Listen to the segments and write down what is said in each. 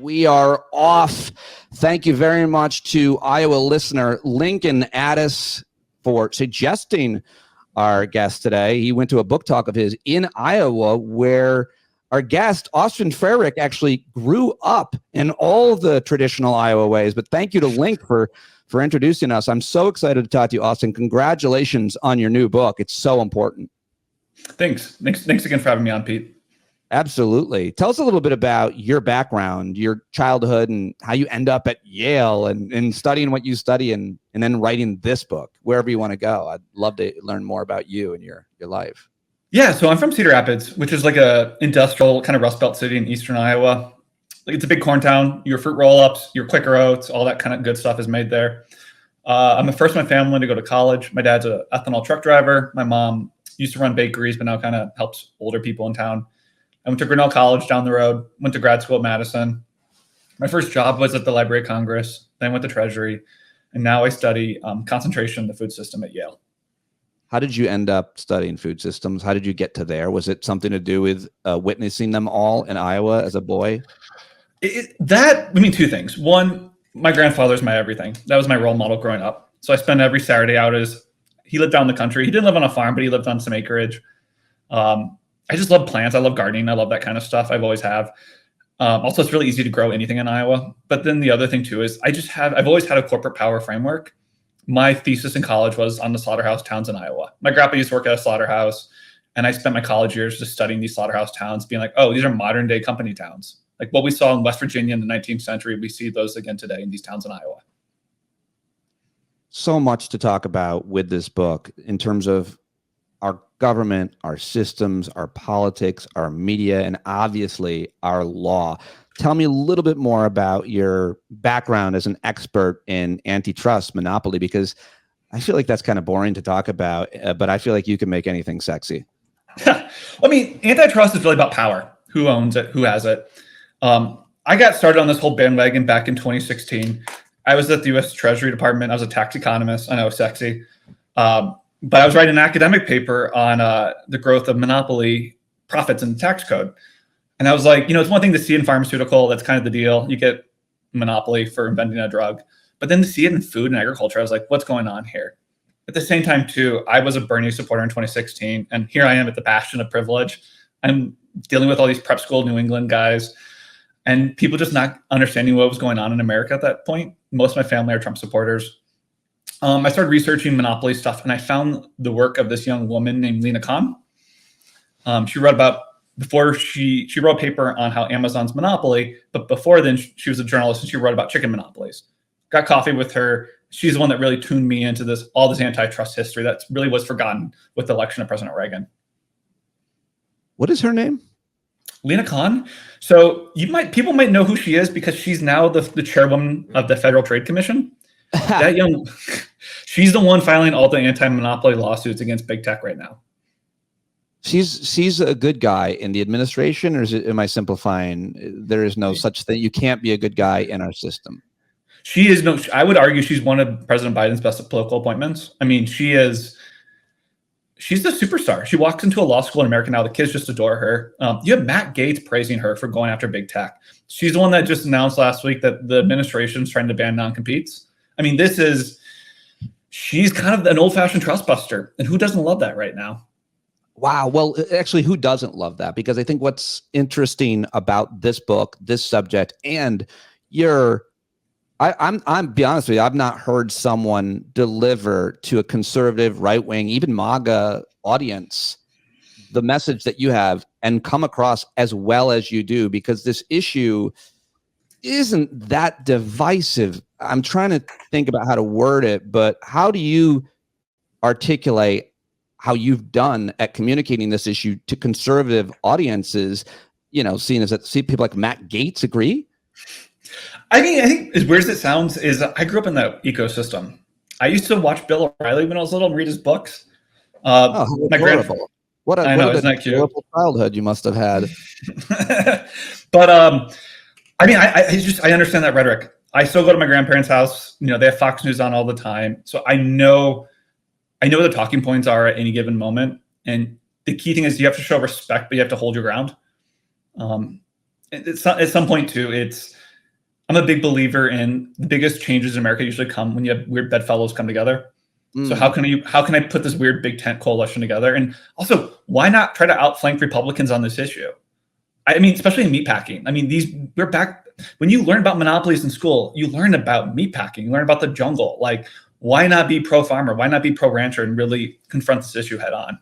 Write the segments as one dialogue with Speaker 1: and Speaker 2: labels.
Speaker 1: we are off. Thank you very much to Iowa listener Lincoln Addis for suggesting our guest today. He went to a book talk of his in Iowa where our guest, Austin Frerick, actually grew up in all the traditional Iowa ways. But thank you to Link for introducing us. I'm so excited to talk to you, Austin. Congratulations on your new book. It's so important.
Speaker 2: Thanks again for having me on, Pete.
Speaker 1: Absolutely. Tell us a little bit about your background, your childhood, and how you end up at Yale and studying what you study and then writing this book, wherever you want to go. I'd love to learn more about you and your life.
Speaker 2: Yeah, so I'm from Cedar Rapids, which is like a industrial kind of Rust Belt city in eastern Iowa. Like it's a big corn town. Your fruit roll-ups, your Quaker Oats, all that kind of good stuff is made there. I'm the first in my family to go to college. My dad's an ethanol truck driver. My mom used to run bakeries, but now kind of helps older people in town. I went to Grinnell College down the road, went to grad school at Madison. My first job was at the Library of Congress, then went to Treasury, and now I study concentration in the food system at Yale.
Speaker 1: How did you end up studying food systems? How did you get to there? Was it something to do with witnessing them all in Iowa as a boy?
Speaker 2: Two things. One, my grandfather's my everything. That was my role model growing up. So I spent every Saturday out he lived down the country. He didn't live on a farm, but he lived on some acreage. I just love plants. I love gardening. I love that kind of stuff. I've always have. Also, it's really easy to grow anything in Iowa. But then the other thing too is I've always had a corporate power framework. My thesis in college was on the slaughterhouse towns in Iowa. My grandpa used to work at a slaughterhouse, and I spent my college years just studying these slaughterhouse towns, being like, oh, these are modern day company towns. Like what we saw in West Virginia in the 19th century, we see those again today in these towns in Iowa.
Speaker 1: So much to talk about with this book in terms of our government, our systems, our politics, our media, and obviously our law. Tell me a little bit more about your background as an expert in antitrust monopoly, because I feel like that's kind of boring to talk about, but I feel like you can make anything sexy.
Speaker 2: I mean, antitrust is really about power. Who owns it? Who has it? I got started on this whole bandwagon back in 2016. I was at the U.S. Treasury Department. I was a tax economist. I know, sexy. But I was writing an academic paper on the growth of monopoly profits in the tax code. And I was like, it's one thing to see in pharmaceutical. That's kind of the deal. You get monopoly for inventing a drug. But then to see it in food and agriculture, I was like, what's going on here? At the same time, too, I was a Bernie supporter in 2016. And here I am at the bastion of privilege. I'm dealing with all these prep school New England guys and people just not understanding what was going on in America at that point. Most of my family are Trump supporters. I started researching monopoly stuff, and I found the work of this young woman named Lena Khan. She wrote a paper on how Amazon's monopoly, but before then, she was a journalist, and she wrote about chicken monopolies. Got coffee with her. She's the one that really tuned me into all this antitrust history that really was forgotten with the election of President Reagan.
Speaker 1: What is her name?
Speaker 2: Lena Khan. So people might know who she is because she's now the chairwoman of the Federal Trade Commission. She's the one filing all the anti-monopoly lawsuits against big tech right now.
Speaker 1: She's a good guy in the administration, or am I simplifying? There is no such thing. You can't be a good guy in our system.
Speaker 2: I would argue she's one of President Biden's best political appointments. I mean, she's the superstar. She walks into a law school in America now. The kids just adore her. You have Matt Gaetz praising her for going after big tech. She's the one that just announced last week that the administration's trying to ban non-competes. I mean, she's kind of an old-fashioned trust buster. And who doesn't love that right now?
Speaker 1: Wow. Well, actually, who doesn't love that? Because I think what's interesting about this book, this subject, and I'm be honest with you, I've not heard someone deliver to a conservative, right-wing, even MAGA audience the message that you have and come across as well as you do, because this issue isn't that divisive. I'm trying to think about how to word it, but how do you articulate how you've done at communicating this issue to conservative audiences, seeing as that people like Matt Gaetz agree?
Speaker 2: I think as weird as it sounds is I grew up in that ecosystem. I used to watch Bill O'Reilly when I was little and read his books.
Speaker 1: My grandfather. What a horrible childhood you must have had.
Speaker 2: But I understand that rhetoric. I still go to my grandparents' house. They have Fox News on all the time. So I know what the talking points are at any given moment. And the key thing is you have to show respect, but you have to hold your ground. At some point too, I'm a big believer in the biggest changes in America usually come when you have weird bedfellows come together. So how can I put this weird big tent coalition together? And also, why not try to outflank Republicans on this issue? I mean, especially in meatpacking. I mean, we're back when you learn about monopolies in school, you learn about meatpacking, you learn about the jungle. Like, why not be pro-farmer? Why not be pro-rancher and really confront this issue head on?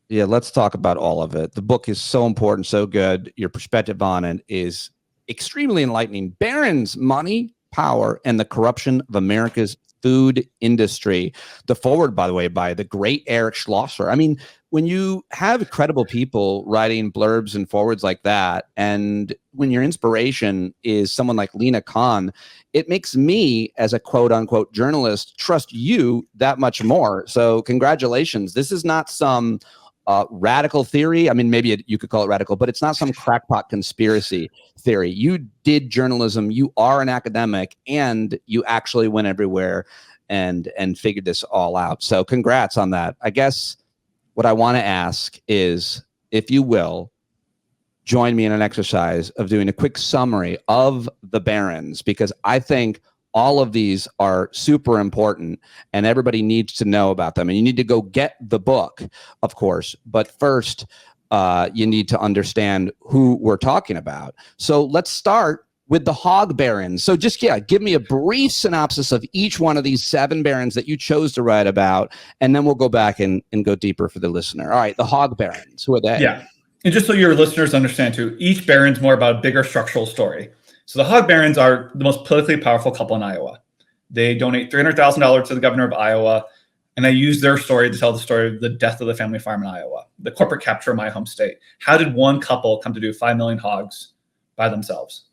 Speaker 1: Yeah, let's talk about all of it. The book is so important, so good. Your perspective on it is extremely enlightening. Barron's Money, Power, and the Corruption of America's Food Industry. The forward, by the way, by the great Eric Schlosser. I mean, when you have credible people writing blurbs and forwards like that, and when your inspiration is someone like Lena Khan, it makes me, as a quote unquote journalist, trust you that much more. So congratulations. This is not some radical theory. I mean, maybe you could call it radical, but it's not some crackpot conspiracy theory. You did journalism. You are an academic, and you actually went everywhere and figured this all out. So congrats on that. I guess what I want to ask is, if you will, join me in an exercise of doing a quick summary of the Barons, because I think all of these are super important and everybody needs to know about them. And you need to go get the book, of course. But first, you need to understand who we're talking about. So let's start with the hog barons. So just, give me a brief synopsis of each one of these 7 barons that you chose to write about, and then we'll go back and go deeper for the listener. All right, the hog barons, who are they?
Speaker 2: Yeah, and just so your listeners understand too, each baron's more about a bigger structural story. So the hog barons are the most politically powerful couple in Iowa. They donate $300,000 to the governor of Iowa, and they use their story to tell the story of the death of the family farm in Iowa, the corporate capture of my home state. How did one couple come to do 5 million hogs by themselves?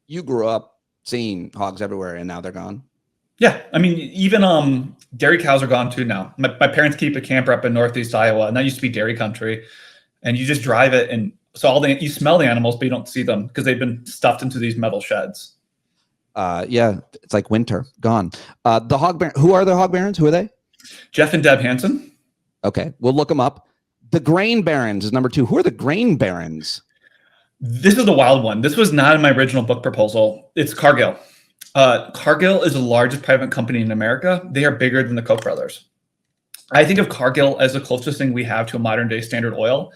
Speaker 1: You grew up seeing hogs everywhere, and now they're gone.
Speaker 2: Yeah, I mean, even dairy cows are gone too now. My parents keep a camper up in Northeast Iowa, and that used to be dairy country. And you just drive it, and so you smell the animals, but you don't see them because they've been stuffed into these metal sheds.
Speaker 1: Yeah, it's like winter, gone. The hog baron. Who are the hog barons? Who are they?
Speaker 2: Jeff and Deb Hansen.
Speaker 1: Okay, we'll look them up. The grain barons is number 2. Who are the grain barons?
Speaker 2: This is the wild one. This was not in my original book proposal. It's Cargill. Cargill is the largest private company in America. They are bigger than the Koch brothers. I think of Cargill as the closest thing we have to a modern day Standard Oil.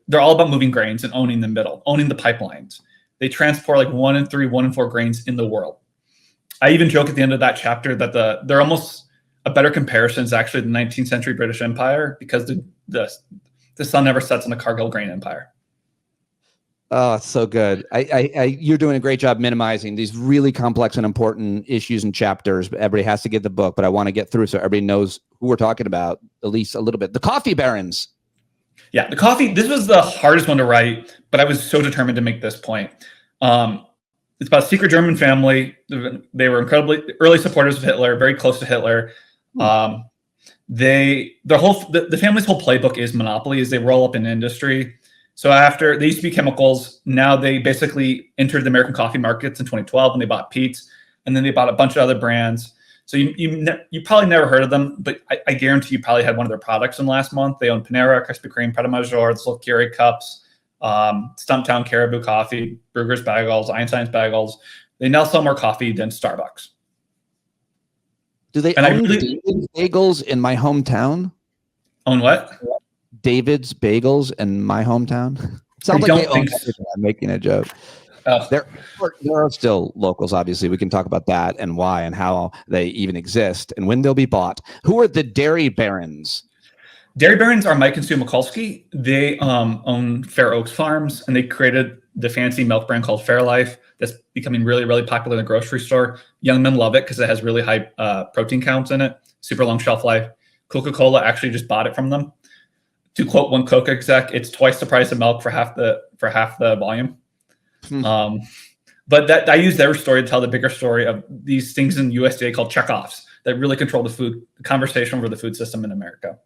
Speaker 2: They're all about moving grains and owning the middle, owning the pipelines. They transport like 1 in 3, 1 in 4 grains in the world. I even joke at the end of that chapter that they're almost a better comparison is actually the 19th century British Empire, because the sun never sets on the Cargill grain empire.
Speaker 1: Oh, it's so good. You're doing a great job minimizing these really complex and important issues and chapters. Everybody has to get the book, but I want to get through so everybody knows who we're talking about, at least a little bit. The coffee barons.
Speaker 2: Yeah, the coffee. This was the hardest one to write, but I was so determined to make this point. It's about a secret German family. They were incredibly early supporters of Hitler, very close to Hitler. The family's whole playbook is monopoly, is they roll up in industry. So after they used to be chemicals, now they basically entered the American coffee markets in 2012 when they bought Pete's, and then they bought a bunch of other brands. So you probably never heard of them, but I guarantee you probably had one of their products in the last month. They own Panera, Krispy Kreme, Pret a Manger, the little Keurig cups, Stumptown Caribou Coffee, Brugger's Bagels, Einstein's Bagels. They now sell more coffee than Starbucks.
Speaker 1: Do they own David's Bagels in my hometown?
Speaker 2: Own what?
Speaker 1: David's Bagels in my hometown? It sounds like they own everything. I'm making a joke. There are still locals, obviously. We can talk about that and why and how they even exist and when they'll be bought. Who are the dairy barons?
Speaker 2: Dairy barons are Mike and Sue McCloskey. They own Fair Oaks Farms, and they created the fancy milk brand called Fairlife that's becoming really, really popular in the grocery store. Young men love it because it has really high protein counts in it, super long shelf life. Coca-Cola actually just bought it from them. To quote one Coke exec, it's twice the price of milk for half the volume. But I use their story to tell the bigger story of these things in USDA called checkoffs that really control the conversation over the food system in America.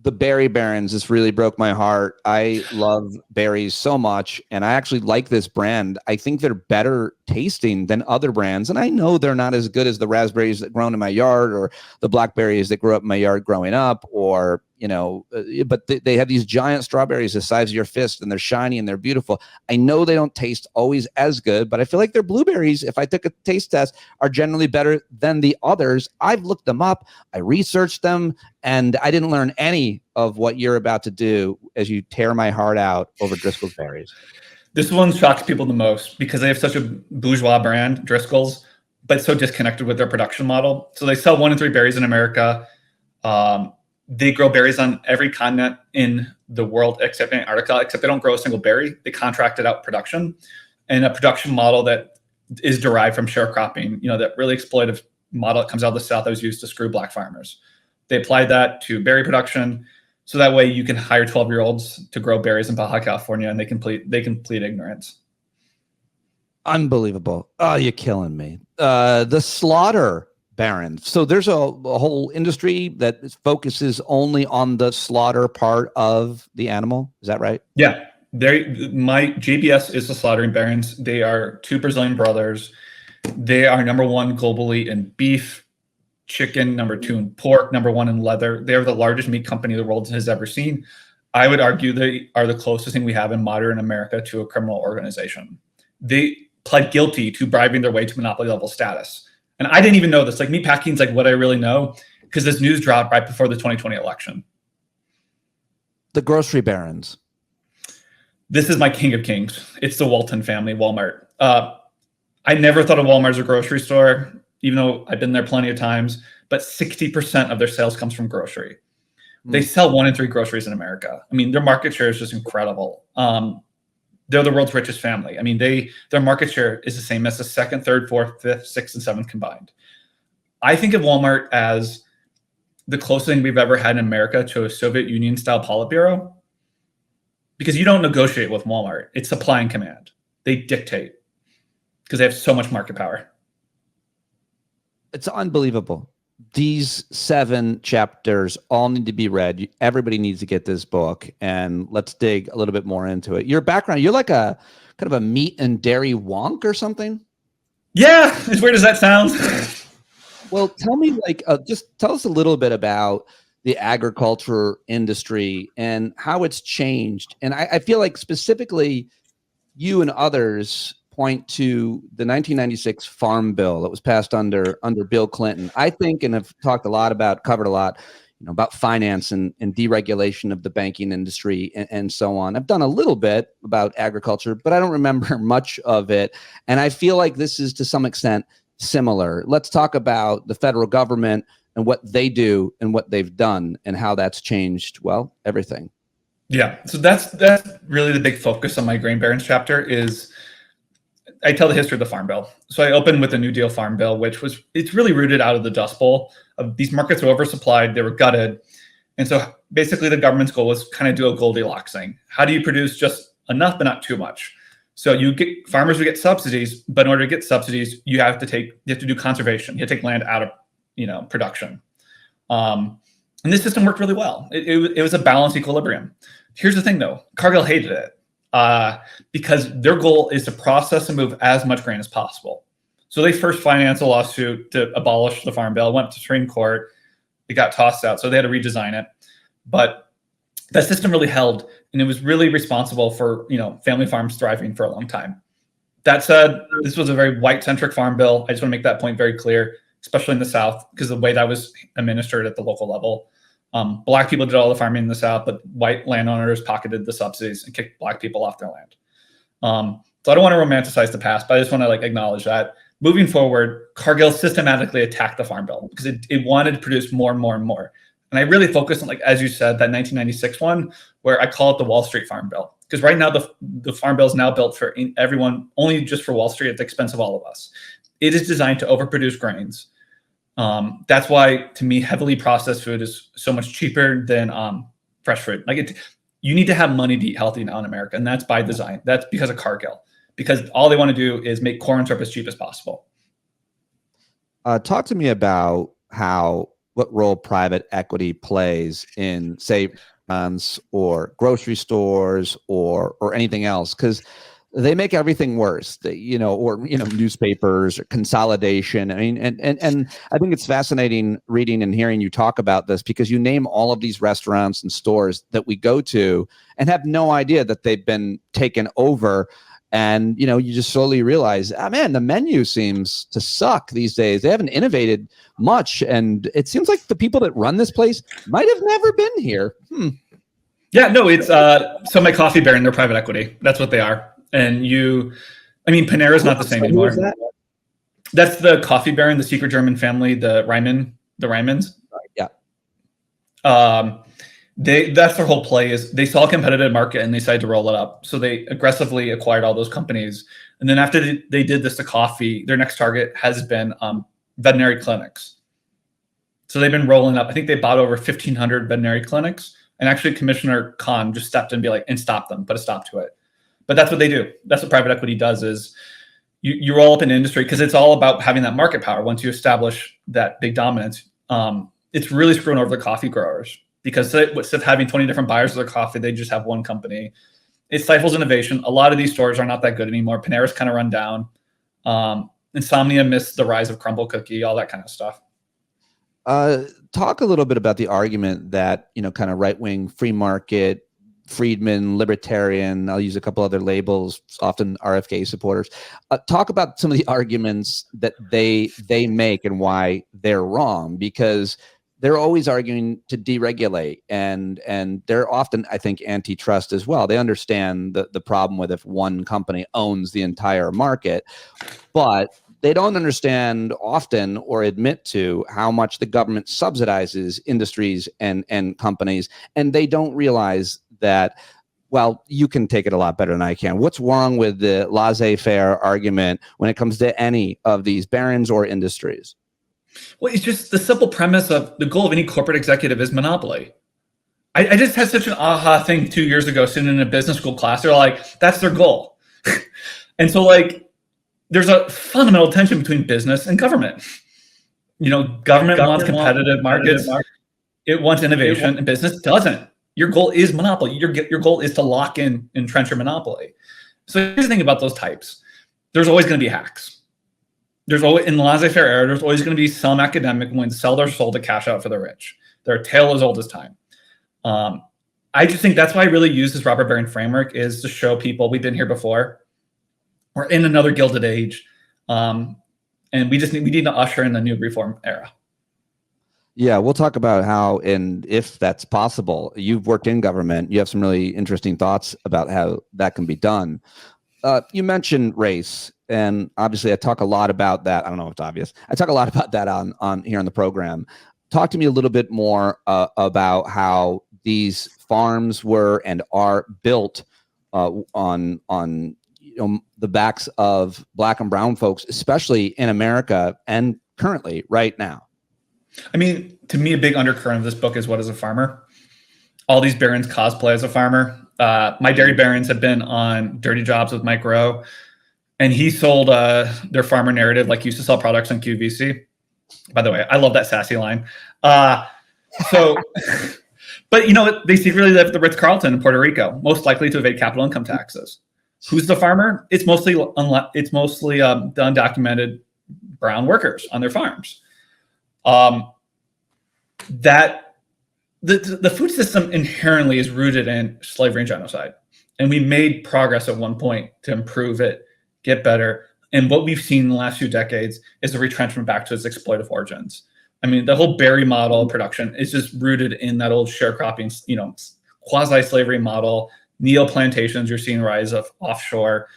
Speaker 1: The berry barons, this really broke my heart. I love berries so much, and I actually like this brand. I think they're better tasting than other brands, and I know they're not as good as the raspberries that grown in my yard or the blackberries that grew up in my yard growing up, or but they have these giant strawberries the size of your fist, and they're shiny and they're beautiful. I know they don't taste always as good, but I feel like their blueberries, if I took a taste test, are generally better than the others. I've looked them up, I researched them, and I didn't learn any of what you're about to do as you tear my heart out over Driscoll's berries.
Speaker 2: This one shocks people the most because they have such a bourgeois brand, Driscoll's, but so disconnected with their production model. So they sell 1 in 3 berries in America. They grow berries on every continent in the world except Antarctica, except they don't grow a single berry. They contracted out production, and a production model that is derived from sharecropping, that really exploitative model that comes out of the South that was used to screw black farmers. They applied that to berry production. So that way you can hire 12-year-olds to grow berries in Baja California, and they complete ignorance.
Speaker 1: Unbelievable. Oh, you're killing me. The slaughter barons. So there's a whole industry that focuses only on the slaughter part of the animal. Is that right?
Speaker 2: Yeah. My JBS is the slaughtering barons. They are 2 Brazilian brothers. They are number 1 globally in beef, chicken, number 2 in pork, number 1 in leather. They're the largest meat company the world has ever seen. I would argue they are the closest thing we have in modern America to a criminal organization. They pled guilty to bribing their way to monopoly level status. And I didn't even know this. Like, meatpacking is like what I really know, because this news dropped right before the 2020 election.
Speaker 1: The grocery barons.
Speaker 2: This is my king of kings. It's the Walton family, Walmart. I never thought of Walmart as a grocery store, even though I've been there plenty of times, but 60% of their sales comes from grocery. They sell 1 in 3 groceries in America. I mean, their market share is just incredible. They're the world's richest family. I mean, their market share is the same as the 2nd, 3rd, 4th, 5th, 6th, and 7th combined. I think of Walmart as the closest thing we've ever had in America to a Soviet Union style Politburo, because you don't negotiate with Walmart. It's supply and command. They dictate because they have so much market power.
Speaker 1: It's unbelievable. These 7 chapters all need to be read. Everybody needs to get this book, and let's dig a little bit more into it. Your background, you're like a kind of a meat and dairy wonk or something?
Speaker 2: Yeah, as weird as that sounds.
Speaker 1: Well, tell me, just tell us a little bit about the agriculture industry and how it's changed. And I feel like specifically you and others point to the 1996 Farm Bill that was passed under Bill Clinton. I think, and have covered a lot about finance and deregulation of the banking industry and so on. I've done a little bit about agriculture, but I don't remember much of it. And I feel like this is to some extent similar. Let's talk about the federal government and what they do and what they've done and how that's changed, well, everything.
Speaker 2: Yeah, so that's really the big focus on my Grain Barons chapter is I tell the history of the Farm Bill. So I open with the New Deal Farm Bill, it's really rooted out of the Dust Bowl. These markets were oversupplied, they were gutted. And so basically the government's goal was kind of do a Goldilocks thing. How do you produce just enough, but not too much? So farmers would get subsidies, but in order to get subsidies, you have to do conservation. You have to take land out of production. And this system worked really well. It was a balanced equilibrium. Here's the thing though, Cargill hated it. Because their goal is to process and move as much grain as possible. So they first financed a lawsuit to abolish the Farm Bill, went to Supreme Court, it got tossed out, so they had to redesign it. But that system really held, and it was really responsible for family farms thriving for a long time. That said, this was a very white-centric Farm Bill. I just want to make that point very clear, especially in the South, because the way that was administered at the local level. Black people did all the farming in the South, but white landowners pocketed the subsidies and kicked Black people off their land. So I don't want to romanticize the past, but I just want to acknowledge that. Moving forward, Cargill systematically attacked the Farm Bill because it wanted to produce more and more and more. And I really focused on, as you said, that 1996 one, where I call it the Wall Street Farm Bill. Because right now the Farm Bill is now built for everyone, only just for Wall Street at the expense of all of us. It is designed to overproduce grains. That's why, to me, heavily processed food is so much cheaper than fresh fruit. You need to have money to eat healthy now in America, and that's by design. That's because of Cargill, because all they want to do is make corn syrup as cheap as possible.
Speaker 1: Talk to me about what role private equity plays in, say, or grocery stores or anything else, because They make everything worse, or newspapers or consolidation. I mean, and I think it's fascinating reading and hearing you talk about this, because you name all of these restaurants and stores that we go to and have no idea that they've been taken over. And you just slowly realize, man, the menu seems to suck these days. They haven't innovated much, and it seems like the people that run this place might have never been here.
Speaker 2: Yeah, no, it's so my coffee baron, they're private equity. That's what they are. And Panera's not the same anymore. That's the coffee baron, the secret German family, the Rymans.
Speaker 1: Yeah.
Speaker 2: That's their whole play, is they saw a competitive market and they decided to roll it up. So they aggressively acquired all those companies. And then after they did this to coffee, their next target has been veterinary clinics. So they've been rolling up. I think they bought over 1,500 veterinary clinics. And actually Commissioner Khan just stepped in and stop them, put a stop to it. But that's what they do. That's what private equity does, is you roll up an industry, because it's all about having that market power. Once you establish that big dominance, it's really screwing over the coffee growers, because instead of having 20 different buyers of their coffee, they just have one company. It stifles innovation. A lot of these stores are not that good anymore. Panera's kind of run down. Insomnia missed the rise of Crumble Cookie, all that kind of stuff.
Speaker 1: Talk a little bit about the argument that, kind of right-wing free market, Friedman, libertarian, I'll use a couple other labels, often RFK supporters. Talk about some of the arguments that they make and why they're wrong, because they're always arguing to deregulate, and they're often, I think, antitrust as well. They understand the problem with if one company owns the entire market, but they don't understand often or admit to how much the government subsidizes industries and companies, and they don't realize that, well, you can take it a lot better than I can. What's wrong with the laissez-faire argument when it comes to any of these barons or industries?
Speaker 2: Well, it's just the simple premise of the goal of any corporate executive is monopoly. I just had such an aha thing 2 years ago, sitting in a business school class. They're like, that's their goal. And so there's a fundamental tension between business and government. Government wants competitive markets. It wants innovation, and business doesn't. Your goal is monopoly. Your goal is to lock in, entrench your monopoly. So here's the thing about those types. There's always going to be hacks. There's always, in the laissez-faire era, there's always going to be some academic willing to sell their soul to cash out for the rich. They're a tale as old as time. I just think that's why I really use this robber baron framework, is to show people we've been here before. We're in another gilded age. And we need to usher in the new reform era.
Speaker 1: Yeah, we'll talk about how, and if that's possible. You've worked in government. You have some really interesting thoughts about how that can be done. You mentioned race, and obviously I talk a lot about that. I don't know if it's obvious. I talk a lot about that on here on the program. Talk to me a little bit more about how these farms were and are built on the backs of Black and brown folks, especially in America and currently right now.
Speaker 2: To me, a big undercurrent of this book is, what is a farmer? All these barons cosplay as a farmer. My dairy barons have been on Dirty Jobs with Mike Rowe, and he sold their farmer narrative like he used to sell products on QVC. By the way, I love that sassy line. But they secretly live at the Ritz-Carlton in Puerto Rico, most likely to evade capital income taxes. Who's the farmer? It's mostly the undocumented brown workers on their farms. That the food system inherently is rooted in slavery and genocide, and we made progress at one point to improve it, get better. And what we've seen in the last few decades is a retrenchment back to its exploitative origins. The whole Berry model of production is just rooted in that old sharecropping, quasi-slavery model. Neo-plantations, you're seeing a rise of offshore.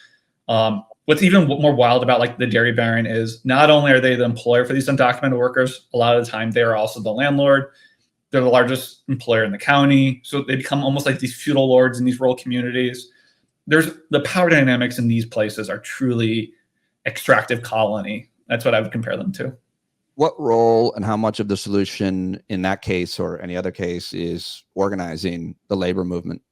Speaker 2: What's even more wild about the dairy baron is not only are they the employer for these undocumented workers, a lot of the time they are also the landlord. They're the largest employer in the county. So they become almost like these feudal lords in these rural communities. There's the power dynamics in these places are truly extractive colony. That's what I would compare them to.
Speaker 1: What role and how much of the solution in that case or any other case is organizing the labor movement?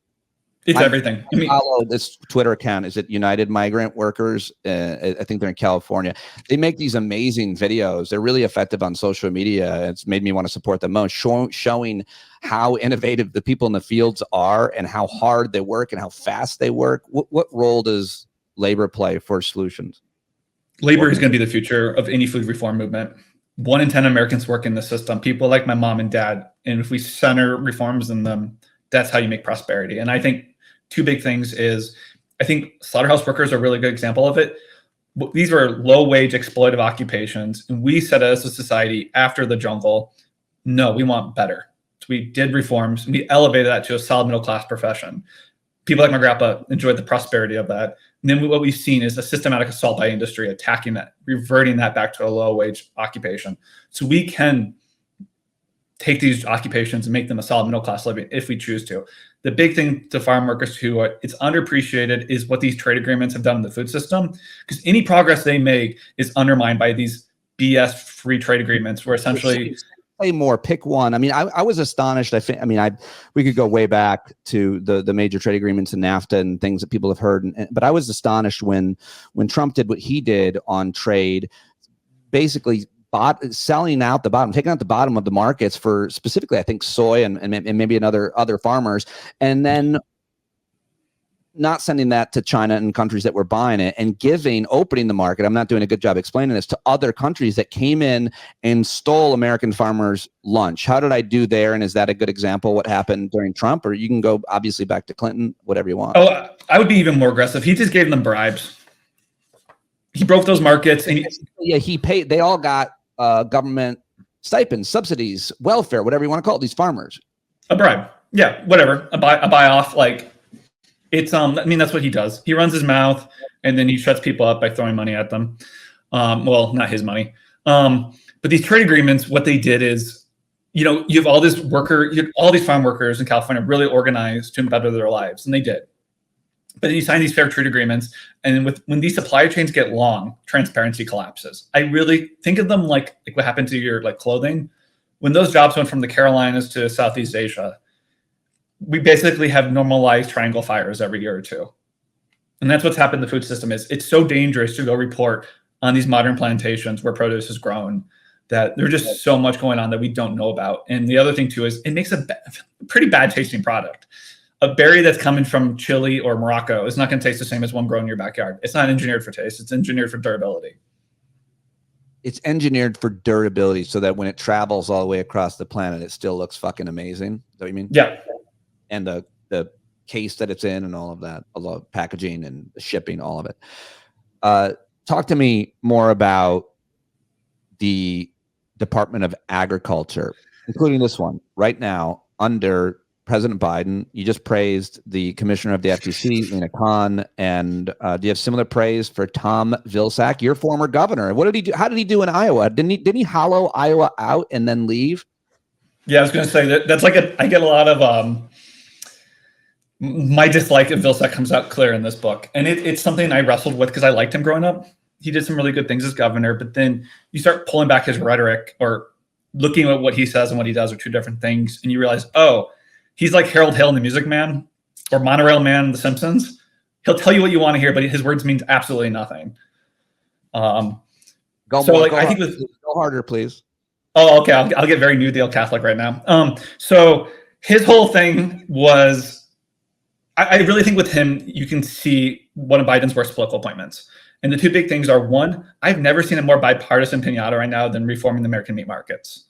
Speaker 2: It's everything.
Speaker 1: I follow this Twitter account. Is it United Migrant Workers? I think they're in California. They make these amazing videos. They're really effective on social media. It's made me want to support them most, showing how innovative the people in the fields are and how hard they work and how fast they work. What role does labor play for solutions?
Speaker 2: Labor is going to be the future of any food reform movement. 1 in 10 Americans work in the system. People like my mom and dad. And if we center reforms in them, that's how you make prosperity. And I think 2 big things is, I think slaughterhouse workers are a really good example of it. These were low-wage exploitative occupations. And we said as a society after the jungle, no, we want better. So we did reforms. And we elevated that to a solid middle-class profession. People like my grandpa enjoyed the prosperity of that. And then what we've seen is a systematic assault by industry, attacking that, reverting that back to a low-wage occupation. So we can take these occupations and make them a solid middle-class living if we choose to. The big thing to farm workers who it's underappreciated is what these trade agreements have done in the food system, because any progress they make is undermined by these BS free trade agreements where essentially...
Speaker 1: Say more, pick one. I mean, I was astonished. We could go way back to the major trade agreements and NAFTA and things that people have heard. But I was astonished when Trump did what he did on trade, basically selling out the bottom, taking out the bottom of the markets for specifically, I think, soy and maybe other farmers, and then not sending that to China and countries that were buying it, and opening the market. I'm not doing a good job explaining this, to other countries that came in and stole American farmers' lunch. How did I do there? And is that a good example what happened during Trump? Or you can go obviously back to Clinton, whatever you want.
Speaker 2: Oh, I would be even more aggressive. He just gave them bribes. He broke those markets. And
Speaker 1: he paid. They all got government stipends, subsidies, welfare, whatever you want to call it, these farmers.
Speaker 2: A bribe. Yeah, whatever. A buy off, like... It's I mean, that's what he does. He runs his mouth and then he shuts people up by throwing money at them. Well, not his money. But these trade agreements, what they did is, you have all these farm workers in California really organized to better their lives, and they did. But then you sign these fair trade agreements, and when these supply chains get long, transparency collapses. I really think of them like what happened to your clothing. When those jobs went from the Carolinas to Southeast Asia, we basically have normalized triangle fires every year or 2. And that's what's happened in the food system. It's so dangerous to go report on these modern plantations where produce is grown that there's just so much going on that we don't know about. And the other thing too is it makes a pretty bad tasting product. A berry that's coming from Chile or Morocco is not going to taste the same as one grown in your backyard. It's not engineered for taste. It's engineered for durability.
Speaker 1: It's engineered for durability so that when it travels all the way across the planet, it still looks fucking amazing. Is that what you mean?
Speaker 2: Yeah.
Speaker 1: And the case that it's in and all of that, a lot of packaging and shipping, all of it. Talk to me more about the Department of Agriculture, including this one right now under President Biden. You just praised the commissioner of the FTC, Lena Khan, and do you have similar praise for Tom Vilsack, your former governor? What did he do? How did he do in Iowa? Didn't he hollow Iowa out and then leave?
Speaker 2: Yeah, I was going to say that's I get a lot of my dislike of Vilsack comes out clear in this book. And it's something I wrestled with because I liked him growing up. He did some really good things as governor, but then you start pulling back his rhetoric or looking at what he says and what he does are 2 different things. And you realize, oh, he's like Harold Hill in The Music Man or Monorail Man in The Simpsons. He'll tell you what you want to hear, but his words mean absolutely nothing.
Speaker 1: Go harder, please.
Speaker 2: Oh, okay. I'll get very New Deal Catholic right now. So his whole thing was, I really think with him, you can see one of Biden's worst political appointments. And the 2 big things are, one, I've never seen a more bipartisan pinata right now than reforming the American meat markets.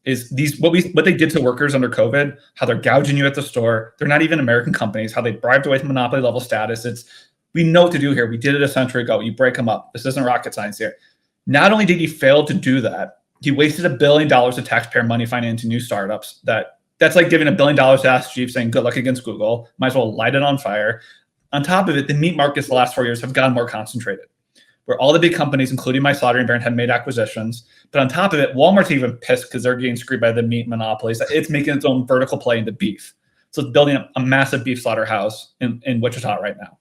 Speaker 2: What they did to workers under COVID, how they're gouging you at the store. They're not even American companies, how they bribed away from monopoly level status. We know what to do here. We did it a century ago. You break them up. This isn't rocket science here. Not only did he fail to do that, he wasted $1 billion of taxpayer money financing new startups. That's like giving $1 billion to Ask Jeeves saying, good luck against Google. Might as well light it on fire. On top of it, the meat markets the last 4 years have gotten more concentrated, where all the big companies, including my slaughtering baron, have made acquisitions. But on top of it, Walmart's even pissed because they're getting screwed by the meat monopolies. It's making its own vertical play into beef. So it's building a massive beef slaughterhouse in Wichita right now.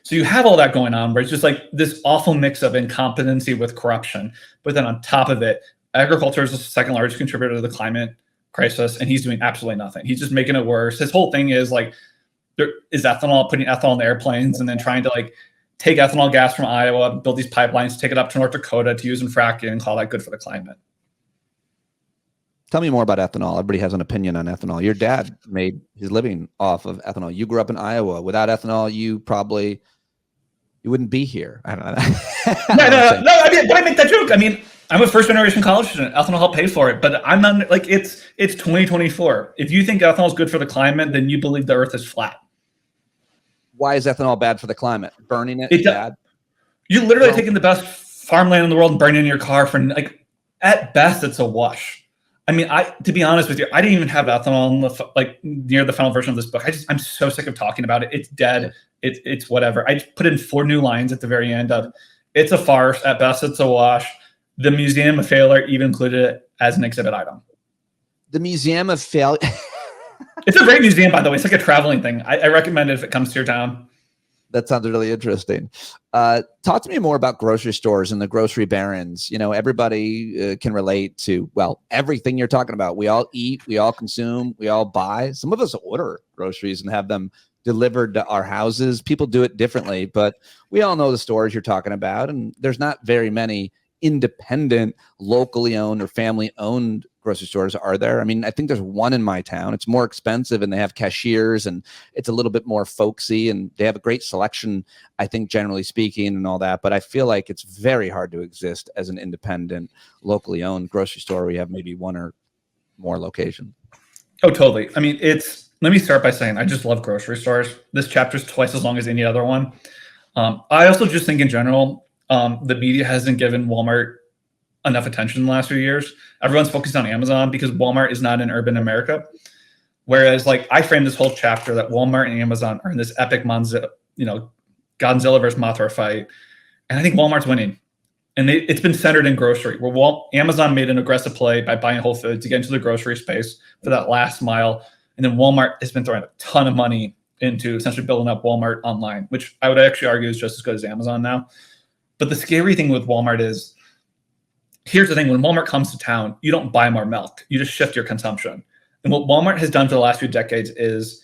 Speaker 2: So you have all that going on where it's just like this awful mix of incompetency with corruption. But then on top of it, agriculture is the 2nd largest contributor to the climate crisis, and he's doing absolutely nothing. He's just making it worse. His whole thing is there is putting ethanol in airplanes and then trying to take ethanol gas from Iowa, build these pipelines, take it up to North Dakota to use in fracking and call that good for the climate.
Speaker 1: Tell me more about ethanol. Everybody has an opinion on ethanol. Your dad made his living off of ethanol. You grew up in Iowa. Without ethanol, you probably You wouldn't be here. I don't know.
Speaker 2: No. I make that joke. I mean, I'm a first generation college student. Ethanol helped pay for it, but I'm not like it's 2024. If you think ethanol is good for the climate, then you believe the Earth is flat.
Speaker 1: Why is ethanol bad for the climate? Burning it is bad.
Speaker 2: You're literally taking the best farmland in the world and burning it in your car for like at best it's a wash. I mean, to be honest with you, I didn't even have ethanol in near the final version of this book. I'm so sick of talking about it. It's dead. It's whatever. I just put in 4 new lines at the very end of it's a farce. At best, it's a wash. The Museum of Failure even included it as an exhibit item.
Speaker 1: The Museum of Failure.
Speaker 2: It's a great museum, by the way. It's like a traveling thing. I recommend it if it comes to your town.
Speaker 1: That sounds really interesting. Talk to me more about grocery stores and the grocery barons. You know, everybody can relate to, well, everything you're talking about. We all eat, we all consume, we all buy. Some of us order groceries and have them delivered to our houses. People do it differently, but we all know the stores you're talking about. And there's not very many independent, locally owned or family owned grocery stores, are there? I mean, I think there's one in my town. It's more expensive and they have cashiers and it's a little bit more folksy and they have a great selection, I think, generally speaking, and all that. But I feel like it's very hard to exist as an independent, locally owned grocery store where you have maybe one or more locations.
Speaker 2: Oh, totally. I mean, let me start by saying I just love grocery stores. This chapter is twice as long as any other one. I also just think in general, the media hasn't given Walmart enough attention in the last few years. Everyone's focused on Amazon because Walmart is not in urban America. Whereas, like, I framed this whole chapter that Walmart and Amazon are in this epic, Godzilla versus Mothra fight, and I think Walmart's winning. And it's been centered in grocery, where Amazon made an aggressive play by buying Whole Foods to get into the grocery space for that last mile, and then Walmart has been throwing a ton of money into essentially building up Walmart online, which I would actually argue is just as good as Amazon now. But the scary thing with Walmart is, here's the thing, when Walmart comes to town, you don't buy more milk. You just shift your consumption. And what Walmart has done for the last few decades is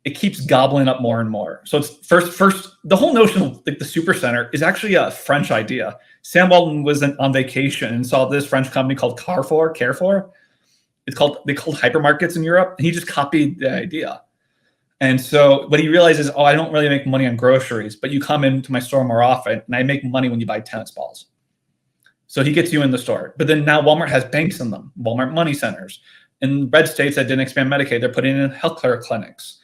Speaker 2: it keeps gobbling up more and more. So it's first the whole notion of like the super center is actually a French idea. Sam Walton was on vacation and saw this French company called Carrefour. They called hypermarkets in Europe, and he just copied the idea. And so what he realized is, I don't really make money on groceries, but you come into my store more often, and I make money when you buy tennis balls. So he gets you in the store. But then now Walmart has banks in them, Walmart money centers. In red states that didn't expand Medicaid, they're putting in healthcare clinics.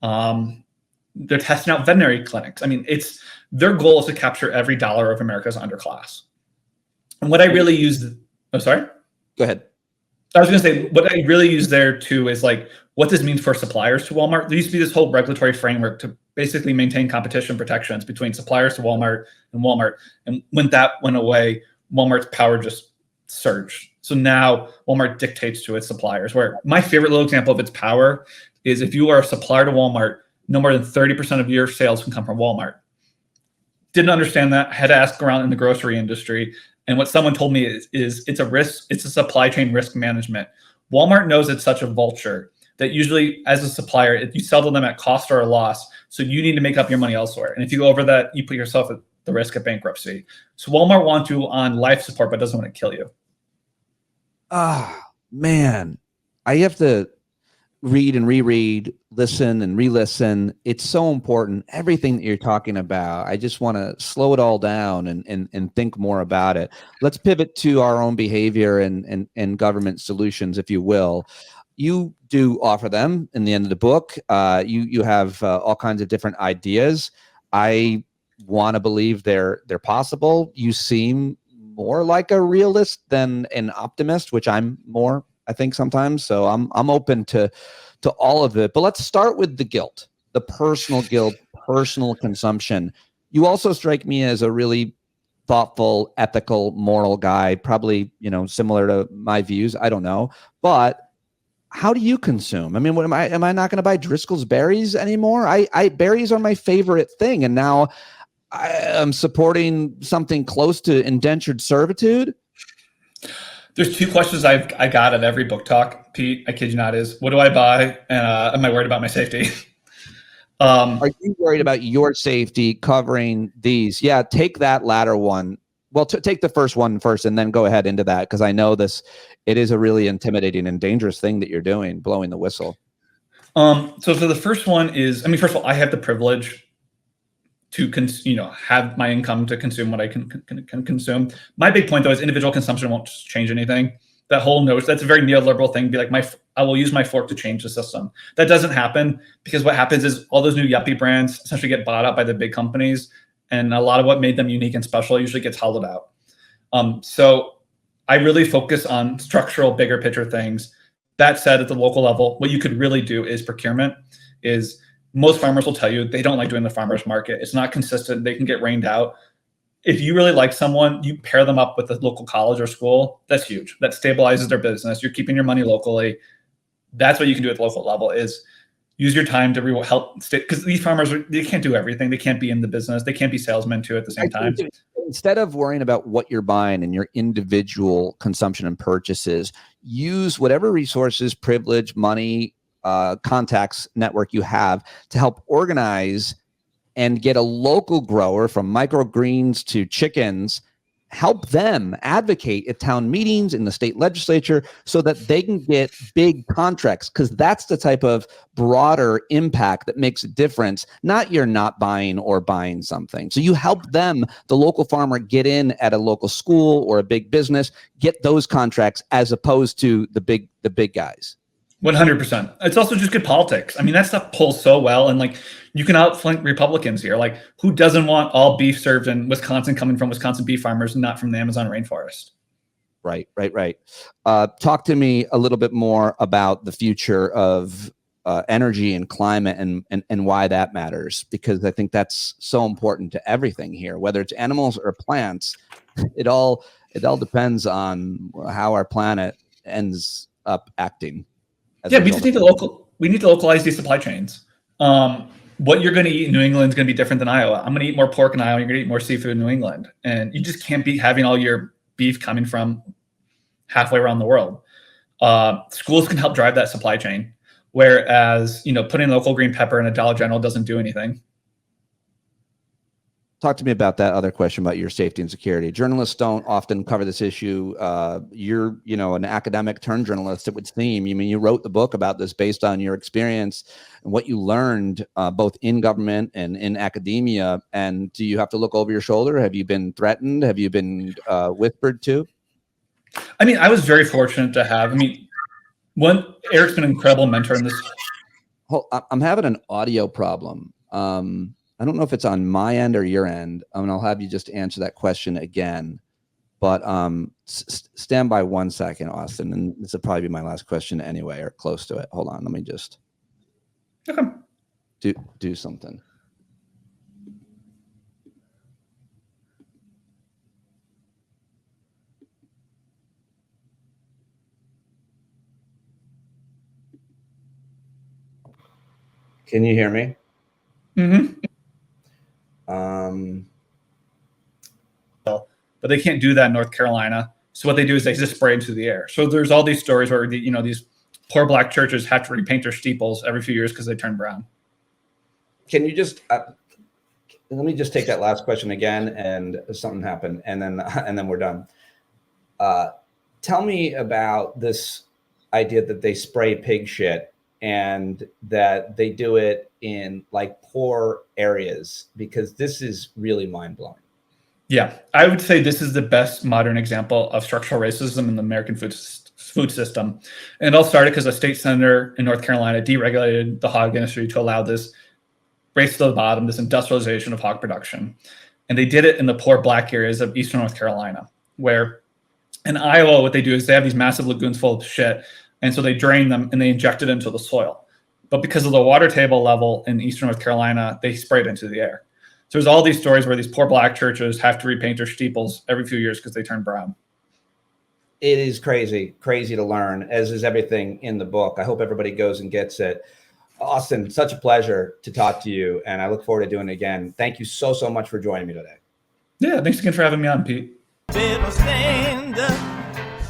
Speaker 2: They're testing out veterinary clinics. I mean, their goal is to capture every dollar of America's underclass. And what I really use, sorry?
Speaker 1: Go ahead.
Speaker 2: I was going to say, what I really use there too is like what this means for suppliers to Walmart. There used to be this whole regulatory framework to basically maintain competition protections between suppliers to Walmart. And when that went away, Walmart's power just surged. So now Walmart dictates to its suppliers, where my favorite little example of its power is if you are a supplier to Walmart, no more than 30% of your sales can come from Walmart. Didn't understand that, had to ask around in the grocery industry. And what someone told me is it's a risk, it's a supply chain risk management. Walmart knows it's such a vulture that usually as a supplier, if you sell to them at cost or a loss, so you need to make up your money elsewhere. And if you go over that, you put yourself at the risk of bankruptcy. So Walmart wants you on life support, but doesn't want to kill you.
Speaker 1: Man, I have to read and reread, listen and re-listen. It's so important. Everything that you're talking about, I just want to slow it all down and think more about it. Let's pivot to our own behavior and government solutions, if you will. You do offer them in the end of the book. You have all kinds of different ideas. I want to believe they're possible. You seem more like a realist than an optimist, which I'm more, I think, sometimes. So I'm open to all of it. But let's start with the guilt, the personal guilt, personal consumption. You also strike me as a really thoughtful, ethical, moral guy, probably, similar to my views. I don't know. But how do you consume? I mean, what am I not going to buy Driscoll's berries anymore? Berries are my favorite thing. And now I'm supporting something close to indentured servitude.
Speaker 2: There's 2 questions I got at every book talk, Pete. I kid you not, is what do I buy? And am I worried about my safety?
Speaker 1: Are you worried about your safety covering these? Yeah, take that latter one. Well, take the first one first and then go ahead into that, because I know it is a really intimidating and dangerous thing that you're doing, blowing the whistle.
Speaker 2: So for the first one is, first of all, I have the privilege to have my income to consume what I can consume. My big point though is individual consumption won't change anything. That whole notion, that's a very neoliberal thing. Be like, I will use my fork to change the system. That doesn't happen, because what happens is all those new yuppie brands essentially get bought up by the big companies, and a lot of what made them unique and special usually gets hollowed out. So I really focus on structural, bigger picture things. That said, at the local level, what you could really do is procurement. Is most farmers will tell you they don't like doing the farmers market. It's not consistent. They can get rained out. If you really like someone, you pair them up with a local college or school. That's huge. That stabilizes their business. You're keeping your money locally. That's what you can do at the local level, is use your time to help, because these farmers, they can't do everything. They can't be in the business. They can't be salesmen too at the same time.
Speaker 1: Instead of worrying about what you're buying and your individual consumption and purchases, use whatever resources, privilege, money, contacts, network you have to help organize and get a local grower, from microgreens to chickens, help them advocate at town meetings in the state legislature so that they can get big contracts, because that's the type of broader impact that makes a difference, not you're not buying or buying something. So you help them, the local farmer, get in at a local school or a big business, get those contracts, as opposed to the big guys.
Speaker 2: 100%. It's also just good politics. I mean, that stuff pulls so well, and like, you can outflank Republicans here. Like, who doesn't want all beef served in Wisconsin coming from Wisconsin beef farmers, not from the Amazon rainforest?
Speaker 1: Right. Talk to me a little bit more about the future of energy and climate, and why that matters, because I think that's so important to everything here, whether it's animals or plants. It all depends on how our planet ends up acting.
Speaker 2: Yeah, we need to localize these supply chains. What you're going to eat in New England is going to be different than Iowa. I'm going to eat more pork in Iowa. You're going to eat more seafood in New England. And you just can't be having all your beef coming from halfway around the world. Schools can help drive that supply chain. Whereas, putting local green pepper in a Dollar General doesn't do anything.
Speaker 1: Talk to me about that other question about your safety and security. Journalists don't often cover this issue. You're, an academic turned journalist, it would seem. You wrote the book about this based on your experience and what you learned, both in government and in academia. And do you have to look over your shoulder? Have you been threatened? Have you been whispered to?
Speaker 2: I was very fortunate to have. Eric's been an incredible mentor in this.
Speaker 1: I'm having an audio problem. I don't know if it's on my end or your end. I'll have you just answer that question again. But stand by 1 second, Austin. And this will probably be my last question anyway, or close to it. Hold on. Let me just do something. Can you hear me?
Speaker 2: Mm-hmm. But they can't do that in North Carolina. So what they do is they just spray into the air. So there's all these stories where these poor black churches have to repaint their steeples every few years because they turn brown.
Speaker 1: Can you just let me just take that last question again, and something happened, and then we're done. Tell me about this idea that they spray pig shit and that they do it in like poor areas, because this is really mind-blowing.
Speaker 2: Yeah, I would say this is the best modern example of structural racism in the American food system. And it all started because a state senator in North Carolina deregulated the hog industry to allow this race to the bottom, this industrialization of hog production. And they did it in the poor black areas of eastern North Carolina, where in Iowa, what they do is they have these massive lagoons full of shit. And so they drain them and they inject it into the soil. But because of the water table level in eastern North Carolina, they spray it into the air. So there's all these stories where these poor black churches have to repaint their steeples every few years because they turn brown.
Speaker 1: It is crazy to learn, as is everything in the book. I hope everybody goes and gets it. Austin, such a pleasure to talk to you, and I look forward to doing it again. Thank you so much for joining me today.
Speaker 2: Yeah, thanks again for having me on, Pete.